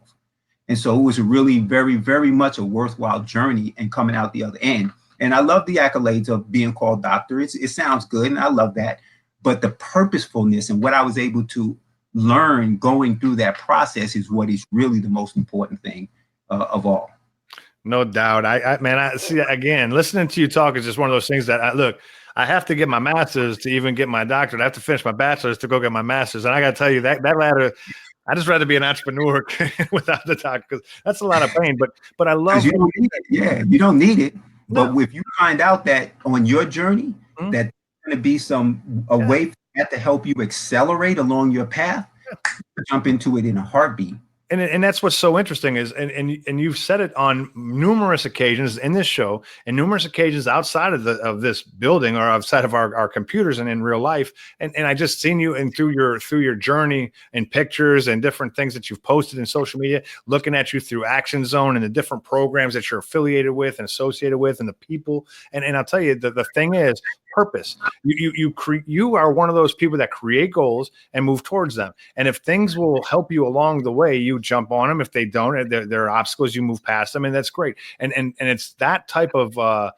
And so it was a really very, very much a worthwhile journey and coming out the other end. And I love the accolades of being called doctor. It sounds good, and I love that. But the purposefulness and what I was able to learn going through that process is what is really the most important thing of all. No doubt. I see, again, listening to you talk is just one of those things that I have to get my master's to even get my doctorate. I have to finish my bachelor's to go get my master's. And I got to tell you, that ladder, I just rather be an entrepreneur without the doctor, because that's a lot of pain. But I love you don't need it. Yeah, you don't need it. No. But if you find out that on your journey, mm-hmm. that there's going to be a way for that to help you accelerate along your path, jump into it in a heartbeat. And that's what's so interesting is, and you've said it on numerous occasions in this show, and numerous occasions outside of this building, or outside of our computers and in real life. And I just seen you and through your journey and pictures and different things that you've posted in social media, looking at you through Action Zone and the different programs that you're affiliated with and associated with, and the people. And I'll tell you, the thing is, purpose. You are one of those people that create goals and move towards them. And if things will help you along the way, you jump on them. If they don't, there are obstacles, you move past them, and that's great. And it's that type of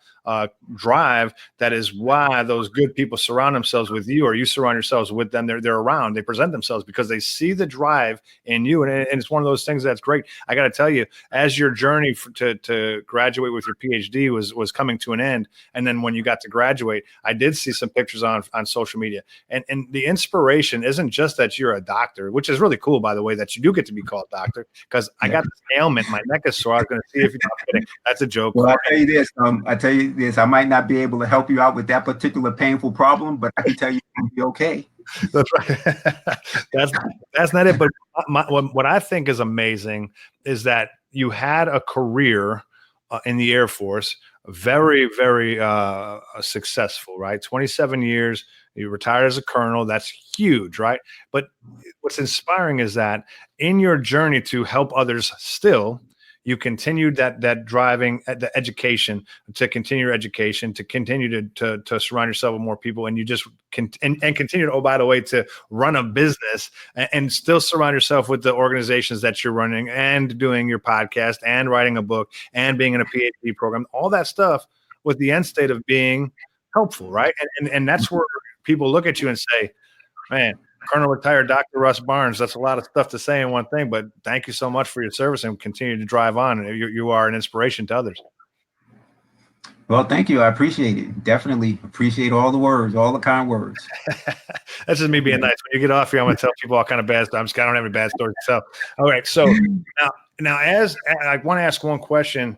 drive that is why those good people surround themselves with you, or you surround yourselves with them. They're around, they present themselves because they see the drive in you, and it's one of those things that's great. I got to tell you, as your journey to graduate with your PhD was coming to an end, and then when you got to graduate, I did see some pictures on social media, and the inspiration isn't just that you're a doctor, which is really cool, by the way, that you do get to be called doctor, because I got this ailment, my neck is sore. I was going to see if you're not kidding. That's a joke. Well, I tell you this, I might not be able to help you out with that particular painful problem, but I can tell you it'll be okay. That's right. That's not it. But what I think is amazing is that you had a career in the Air Force, very, very successful, right? 27 years, you retired as a colonel. That's huge, right? But what's inspiring is that in your journey to help others still, you continued that driving, the education, to continue your education, to continue to surround yourself with more people, and you just and continue to, oh, by the way, to run a business and still surround yourself with the organizations that you're running, and doing your podcast, and writing a book, and being in a PhD program, all that stuff with the end state of being helpful, right? And that's where people look at you and say, man, Colonel Retired Dr. Russ Barnes, that's a lot of stuff to say in one thing, but thank you so much for your service, and continue to drive on. You are an inspiration to others. Well, thank you. I appreciate it. Definitely appreciate all the words, all the kind words. That's just me being nice. When you get off here, I'm going to tell people all kind of bad stuff. I don't have any bad stories to tell. All right. So now, as I want to ask one question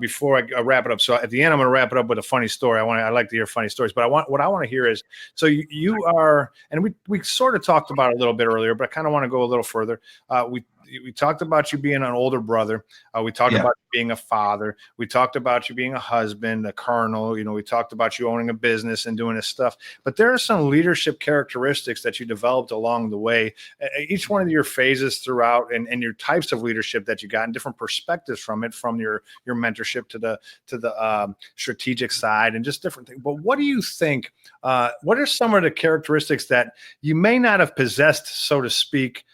before I wrap it up. So at the end, I'm going to wrap it up with a funny story. I like to hear funny stories, but what I want to hear is, so you are, and we sort of talked about it a little bit earlier, but I kind of want to go a little further. We talked about you being an older brother. We talked about you being a father. We talked about you being a husband, a colonel. We talked about you owning a business and doing this stuff. But there are some leadership characteristics that you developed along the way. Each one of your phases throughout, and your types of leadership that you got, and different perspectives from it, from your mentorship to the strategic side, and just different things. But what do you think? What are some of the characteristics that you may not have possessed, so to speak,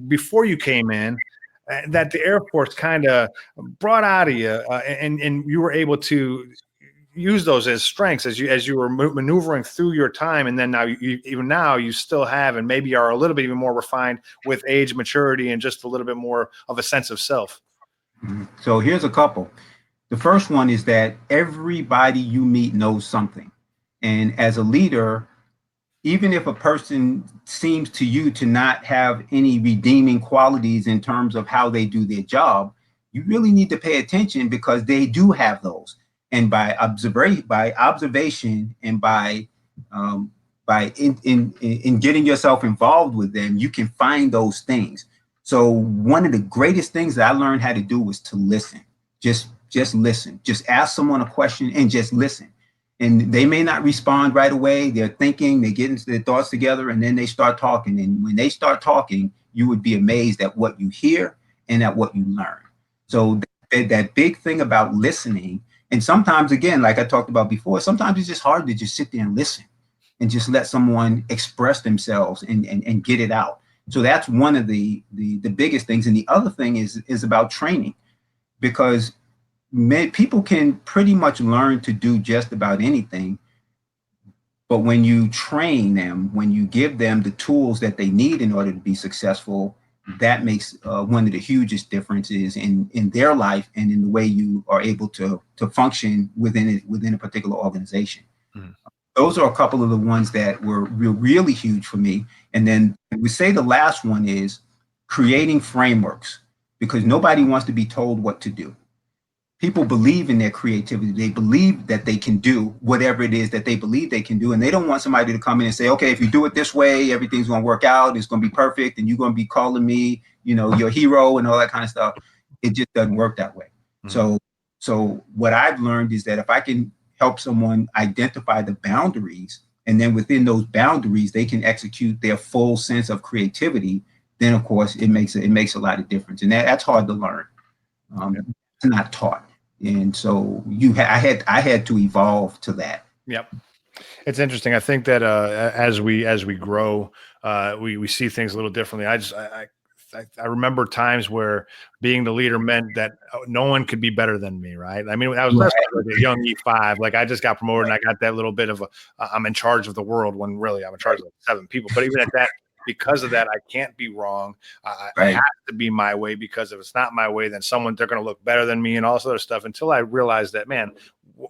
before you came in, that the Air Force kind of brought out of you, and you were able to use those as strengths as you were maneuvering through your time, and then now you still have, and maybe are a little bit even more refined with age, maturity, and just a little bit more of a sense of self? So here's a couple. The first one is that everybody you meet knows something, and as a leader, even if a person seems to you to not have any redeeming qualities in terms of how they do their job, you really need to pay attention, because they do have those. And by observation, and by getting yourself involved with them, you can find those things. So one of the greatest things that I learned how to do was to listen. Just listen. Just ask someone a question and just listen. And they may not respond right away. They're thinking, they're getting their thoughts together, and then they start talking. And when they start talking, you would be amazed at what you hear and at what you learn. So that big thing about listening, and sometimes, again, like I talked about before, sometimes it's just hard to just sit there and listen and just let someone express themselves and get it out. So that's one of the biggest things. And the other thing is about training, because people can pretty much learn to do just about anything. But when you train them, when you give them the tools that they need in order to be successful, that makes one of the hugest differences in their life, and in the way you are able to function within a particular organization. Mm. Those are a couple of the ones that were really huge for me. And then we say the last one is creating frameworks, because nobody wants to be told what to do. People believe in their creativity. They believe that they can do whatever it is that they believe they can do. And they don't want somebody to come in and say, okay, if you do it this way, everything's going to work out. It's going to be perfect. And you're going to be calling me, your hero and all that kind of stuff. It just doesn't work that way. Mm-hmm. So what I've learned is that if I can help someone identify the boundaries, and then within those boundaries, they can execute their full sense of creativity, then of course it makes a lot of difference. And that's hard to learn. It's not taught. And so I had to evolve to that. Yep. It's interesting. I think that as we grow, we see things a little differently. I remember times where being the leader meant that no one could be better than me, right? I mean, that's like a young E5. Like I just got promoted and I got that little bit of I'm in charge of the world when really I'm in charge of like 7 people. But even at that, because of that, I can't be wrong. I have to be my way, because if it's not my way, then they're going to look better than me and all this other stuff, until I realized that, man,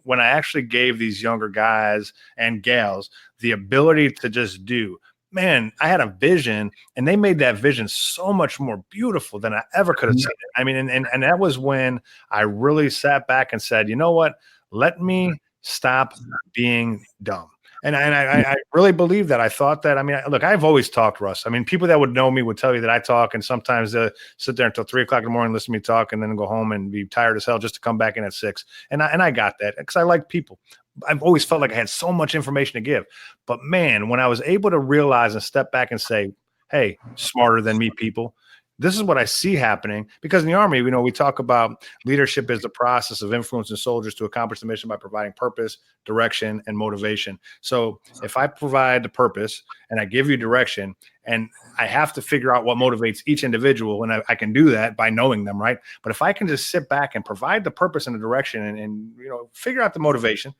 when I actually gave these younger guys and gals the ability to just do, man, I had a vision, and they made that vision so much more beautiful than I ever could have seen it. I mean, and that was when I really sat back and said, you know what? Let me stop being dumb. And I really believe that. I thought that, I mean, look, I've always talked, Russ. I mean, people that would know me would tell you that I talk, and sometimes they'll sit there until 3 o'clock in the morning, listen to me talk, and then go home and be tired as hell just to come back in at 6. And I got that because I like people. I've always felt like I had so much information to give. But man, when I was able to realize and step back and say, hey, smarter than me people, this is what I see happening. Because in the Army, we talk about leadership is the process of influencing soldiers to accomplish the mission by providing purpose, direction, and motivation. So if I provide the purpose and I give you direction, and I have to figure out what motivates each individual, and I can do that by knowing them, right? But if I can just sit back and provide the purpose and the direction, and figure out the motivation,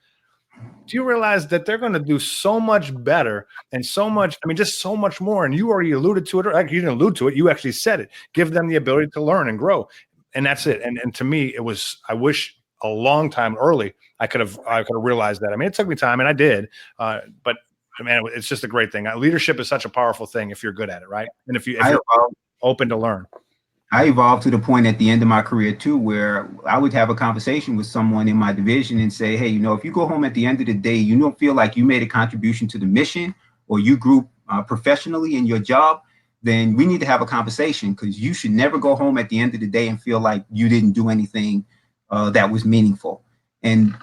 do you realize that they're going to do so much better and so much, I mean, just so much more? And you already alluded to it, or you didn't allude to it, you actually said it. Give them the ability to learn and grow. And that's it. And to me, I wish a long time early I could have realized that. I mean, it took me time, and I did. But man, it's just a great thing. Leadership is such a powerful thing if you're good at it, right? And if you're open to learn. I evolved to the point at the end of my career too, where I would have a conversation with someone in my division and say, hey, if you go home at the end of the day, you don't feel like you made a contribution to the mission, or you grew professionally in your job, then we need to have a conversation, because you should never go home at the end of the day and feel like you didn't do anything that was meaningful. And,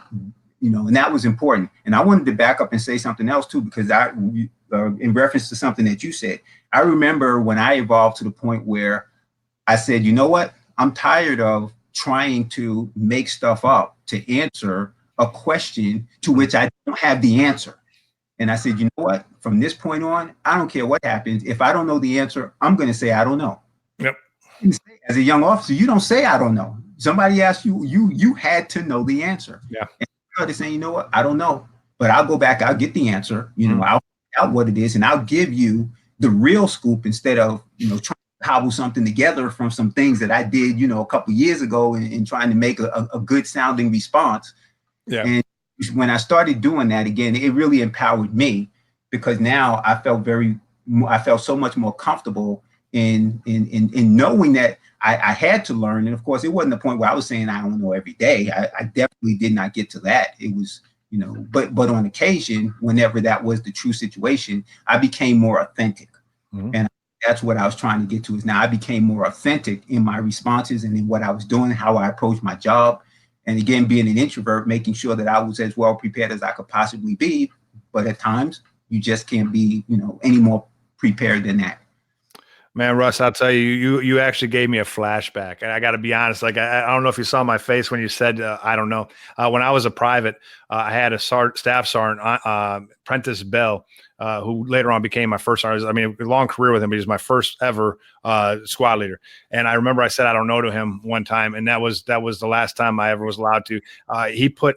and that was important. And I wanted to back up and say something else too, because in reference to something that you said, I remember when I evolved to the point where I said, you know what? I'm tired of trying to make stuff up to answer a question to which I don't have the answer. And I said, you know what? From this point on, I don't care what happens. If I don't know the answer, I'm going to say I don't know. Yep. As a young officer, you don't say I don't know. Somebody asked you, you had to know the answer. Yeah. And I started saying, you know what? I don't know, but I'll go back. I'll get the answer. I'll find out what it is, and I'll give you the real scoop, instead of trying to cobble something together from some things that I did, a couple of years ago, and trying to make a good sounding response. Yeah. And when I started doing that again, it really empowered me, because now I felt so much more comfortable in knowing that I had to learn. And of course, it wasn't the point where I was saying I don't know every day. I definitely did not get to that. It was, but on occasion, whenever that was the true situation, I became more authentic. Mm-hmm. And that's what I was trying to get to, is now I became more authentic in my responses and in what I was doing, how I approached my job. And again, being an introvert, making sure that I was as well prepared as I could possibly be. But at times you just can't be, any more prepared than that. Man, Russ, I'll tell you, you actually gave me a flashback. And I got to be honest, like, I don't know if you saw my face when you said, I don't know. When I was a private, I had a staff sergeant, Prentice Bell, who later on became my first sergeant. I mean, a long career with him, but he was my first ever squad leader. And I remember I said I don't know to him one time, and that was the last time I ever was allowed to. He put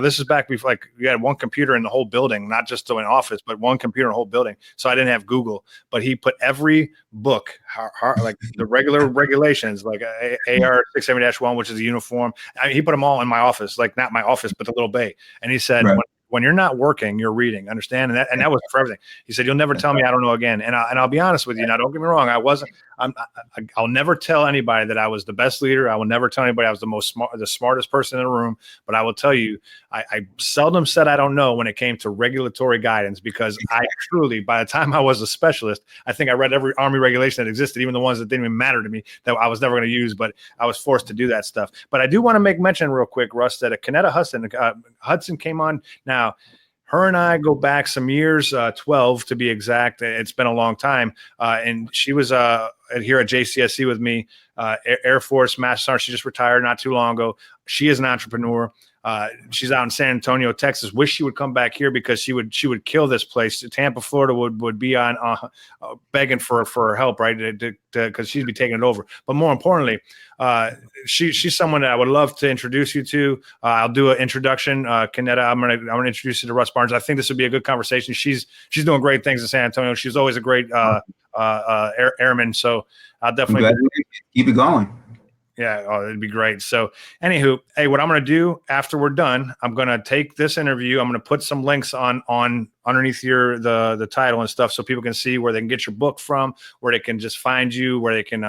this is back before, like, you had one computer in the whole building, not just in an office, but one computer in the whole building. So I didn't have Google, but he put every book, like the regular regulations, like AR 670-1, which is a uniform. I mean, he put them all in my office, like not my office, but the little bay. And he said, right, when you're not working, you're reading. Understand? And that was for everything. He said, you'll never tell me I don't know again. And I'll be honest with you. Now, don't get me wrong. I'll never tell anybody that I was the best leader. I will never tell anybody I was the smartest person in the room. But I will tell you, I seldom said I don't know when it came to regulatory guidance, because I truly, by the time I was a specialist, I think I read every Army regulation that existed, even the ones that didn't even matter to me, that I was never going to use, but I was forced to do that stuff. But I do want to make mention real quick, Russ, that Kanetta Hudson came on. Now, her and I go back some years, 12 to be exact. It's been a long time. And she was here at JCSC with me, Air Force Master Sergeant. She just retired not too long ago. She is an entrepreneur. She's out in San Antonio, Texas. Wish she would come back here because she would kill this place. Tampa, Florida would be on begging for her help, right? Because she'd be taking it over. But more importantly, she's someone that I would love to introduce you to. I'll do an introduction. Kanetta, I'm gonna introduce you to Russ Barnes. I think this would be a good conversation. She's doing great things in San Antonio. She's always a great airman. So I'll definitely keep it going. Yeah, it'd be great. So, anywho, hey, what I'm going to do after we're done, I'm going to take this interview. I'm going to put some links on underneath the title and stuff, so people can see where they can get your book from, where they can just find you, where they can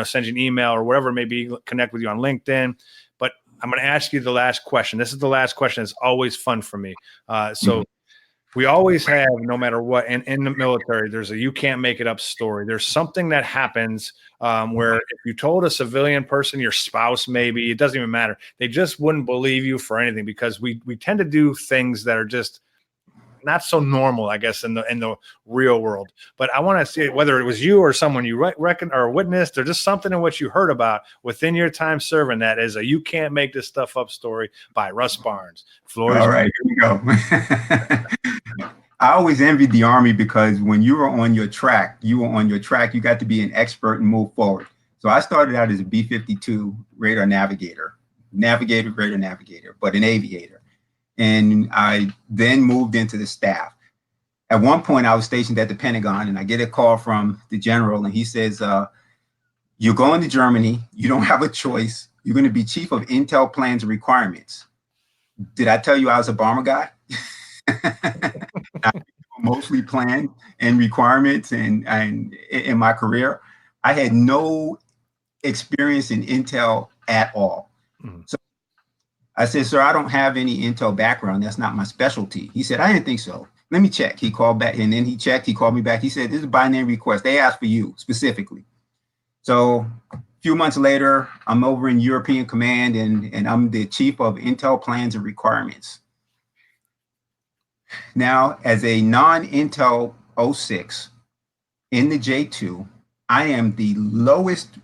send you an email or whatever, maybe connect with you on LinkedIn. But I'm going to ask you the last question. This is the last question. It's always fun for me. We always have, no matter what, and in the military, there's a you can't make it up story. There's something that happens where if you told a civilian person, your spouse maybe, it doesn't even matter. They just wouldn't believe you for anything because we tend to do things that are just not so normal, I guess, in the real world. But I want to see whether it was you or someone you reckon or witnessed or just something in what you heard about within your time serving that is a you can't make this stuff up story by Russ Barnes. All right, here we go. I always envied the Army because when you were on your track, you got to be an expert and move forward. So I started out as a B-52 radar navigator, but an aviator. And I then moved into the staff. At one point, I was stationed at the Pentagon, and I get a call from the general, and he says, you're going to Germany. You don't have a choice. You're going to be chief of intel plans and requirements. Did I tell you I was a bomber guy? Mostly plan and requirements and in my career. I had no experience in intel at all. So I said, sir, I don't have any intel background. That's not my specialty. He said, I didn't think so. Let me check. He called back and then he checked. He called me back. He said, this is a binary request. They asked for you specifically. So a few months later, I'm over in European Command and I'm the chief of intel plans and requirements. Now, as a non-intel 06 in the J2, I am the lowest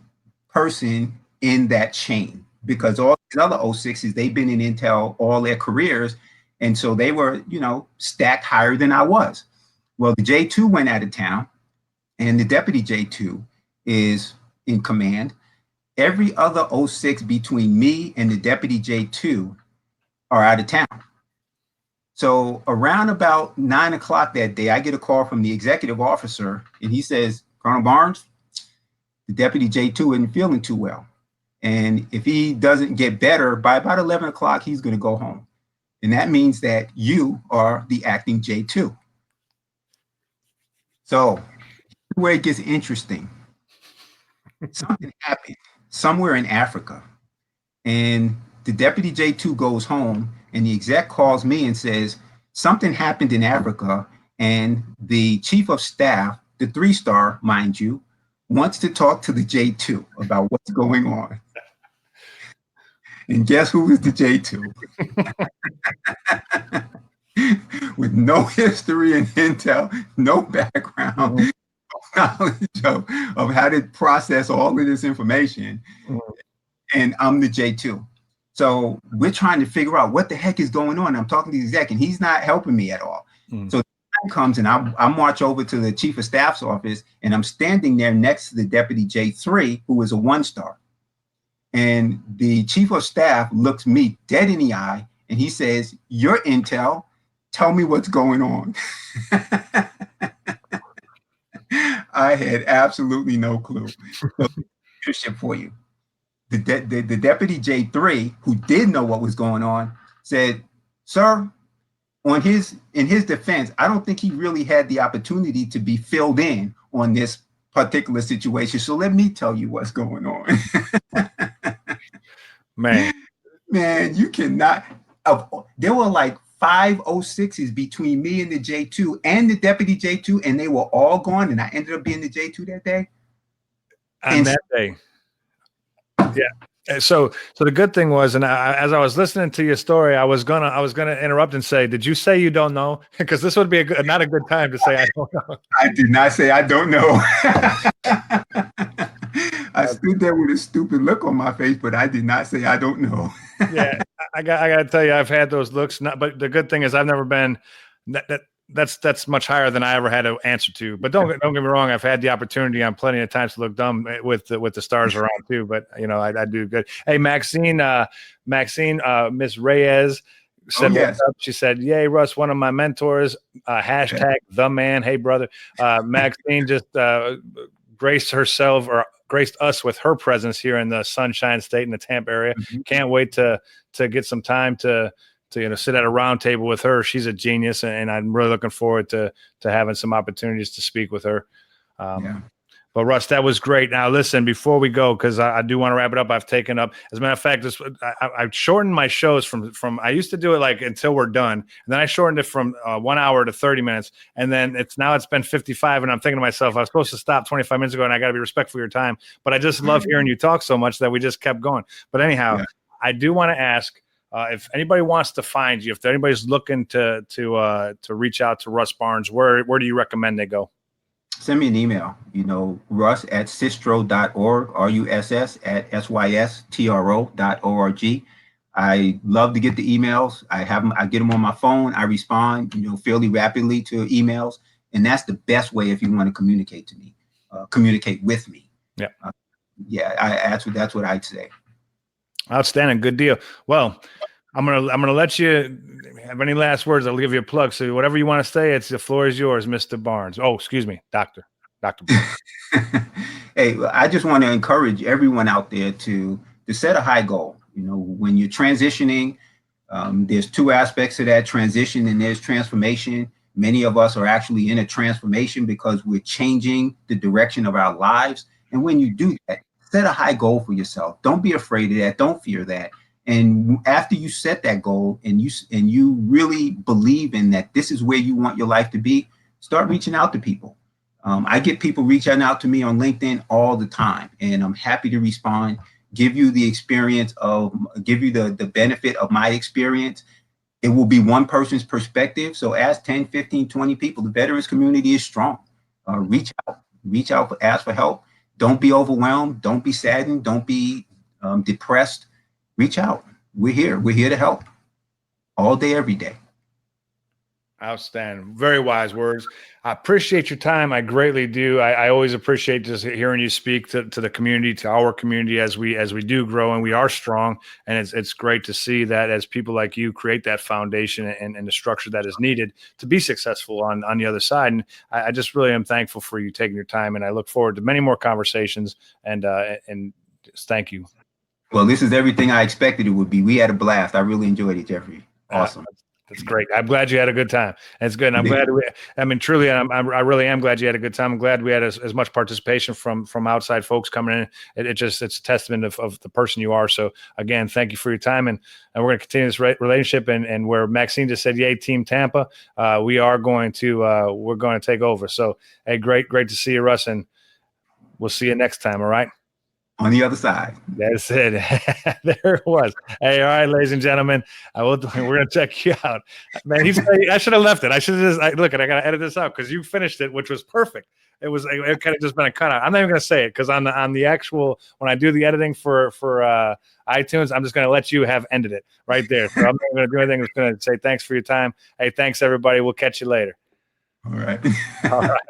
person in that chain because all these other 06s, they've been in intel all their careers. And so they were, stacked higher than I was. Well, the J2 went out of town and the deputy J2 is in command. Every other 06 between me and the deputy J2 are out of town. So around about 9 o'clock that day, I get a call from the executive officer and he says, Colonel Barnes, the deputy J2 isn't feeling too well. And if he doesn't get better by about 11 o'clock, he's going to go home. And that means that you are the acting J2. So where it gets interesting, something happened somewhere in Africa and the deputy J2 goes home and the exec calls me and says, something happened in Africa and the chief of staff, the 3-star, mind you, wants to talk to the J2 about what's going on. And guess who is the J2? With no history in intel, no background, no knowledge of how to process all of this information. And I'm the J2. So we're trying to figure out what the heck is going on. I'm talking to the exec and he's not helping me at all. So the time comes and I march over to the chief of staff's office and I'm standing there next to the deputy J3, who is a 1-star. And the chief of staff looks me dead in the eye and he says, "You're intel, tell me what's going on." I had absolutely no clue. So, leadership for you. The deputy J3, who did know what was going on, said, "Sir, in his defense, I don't think he really had the opportunity to be filled in on this particular situation. So let me tell you what's going on." Man, you cannot. There were like 5 06s between me and the J2 and the deputy J2, and they were all gone. And I ended up being the J2 that day. That day. Yeah. So the good thing was, and as I was listening to your story, I was gonna interrupt and say, "Did you say you don't know?" Because this would be not a good time to say I don't know. I did not say I don't know. I stood there with a stupid look on my face, but I did not say I don't know. Yeah, I got to tell you, I've had those looks. But the good thing is, I've never been that's much higher than I ever had to answer to. But don't get me wrong, I've had the opportunity on plenty of times to look dumb with the stars around too. But I do good. Hey, Maxine, Miss Reyes said, yes. what's up? She said, yay, Russ, one of my mentors. Hashtag the man. Hey, brother. Maxine just graced us with her presence here in the Sunshine State in the Tampa area. Mm-hmm. Can't wait to get some time to sit at a round table with her. She's a genius, and I'm really looking forward to having some opportunities to speak with her. But Russ, that was great. Now listen, before we go, because I do want to wrap it up. I've taken up, as a matter of fact, I've shortened my shows from I used to do it like until we're done, and then I shortened it from 1 hour to 30 minutes, and then it's been 55, and I'm thinking to myself, I was supposed to stop 25 minutes ago, and I got to be respectful of your time, but I just love hearing you talk so much that we just kept going. But anyhow, I do want to ask. If anybody wants to find you, if anybody's looking to reach out to Russ Barnes, where do you recommend they go? Send me an email, russ@sistro.org, russ@systro.org. I love to get the emails. I get them on my phone. I respond, fairly rapidly to emails. And that's the best way if you want to communicate with me. Yeah. That's what I'd say. Outstanding. Good deal. Well, I'm gonna let you have any last words. I'll give you a plug. So whatever you want to say, the floor is yours, Mr. Barnes. Oh, excuse me, Dr. Barnes. Hey, I just want to encourage everyone out there to set a high goal. When you're transitioning, there's two aspects to that: transition and there's transformation. Many of us are actually in a transformation because we're changing the direction of our lives. And when you do that, set a high goal for yourself. Don't be afraid of that. Don't fear that. And after you set that goal and you really believe in that this is where you want your life to be, start reaching out to people. I get people reaching out to me on LinkedIn all the time, and I'm happy to respond, give you the benefit of my experience. It will be one person's perspective. So ask 10, 15, 20 people. The veterans community is strong. Reach out, ask for help. Don't be overwhelmed. Don't be saddened. Don't be depressed. Reach out. We're here to help all day, every day. Outstanding. Very wise words. I appreciate your time. I greatly do. I always appreciate just hearing you speak to the community, to our community as we do grow, and we are strong. And it's great to see that as people like you create that foundation and the structure that is needed to be successful on the other side. And I just really am thankful for you taking your time, and I look forward to many more conversations. And just thank you. Well, this is everything I expected it would be. We had a blast. I really enjoyed it, Jeffrey. Awesome. That's great. I'm glad you had a good time. It's good. And I'm glad truly, I really am glad you had a good time. I'm glad we had as much participation from outside folks coming in. It's a testament of the person you are. So again, thank you for your time. And we're going to continue this relationship. And where Maxine just said, yay, Team Tampa, we're going to take over. So, hey, great to see you, Russ. And we'll see you next time. All right. On the other side. That's it. There it was. Hey, all right, ladies and gentlemen, we're going to check you out. Man, I should have left it. I should have just, I got to edit this out because you finished it, which was perfect. It kind of just been a cutout. I'm not even going to say it because on the actual, when I do the editing for iTunes, I'm just going to let you have ended it right there. So I'm not going to do anything. I'm just going to say thanks for your time. Hey, thanks, everybody. We'll catch you later. All right. All right.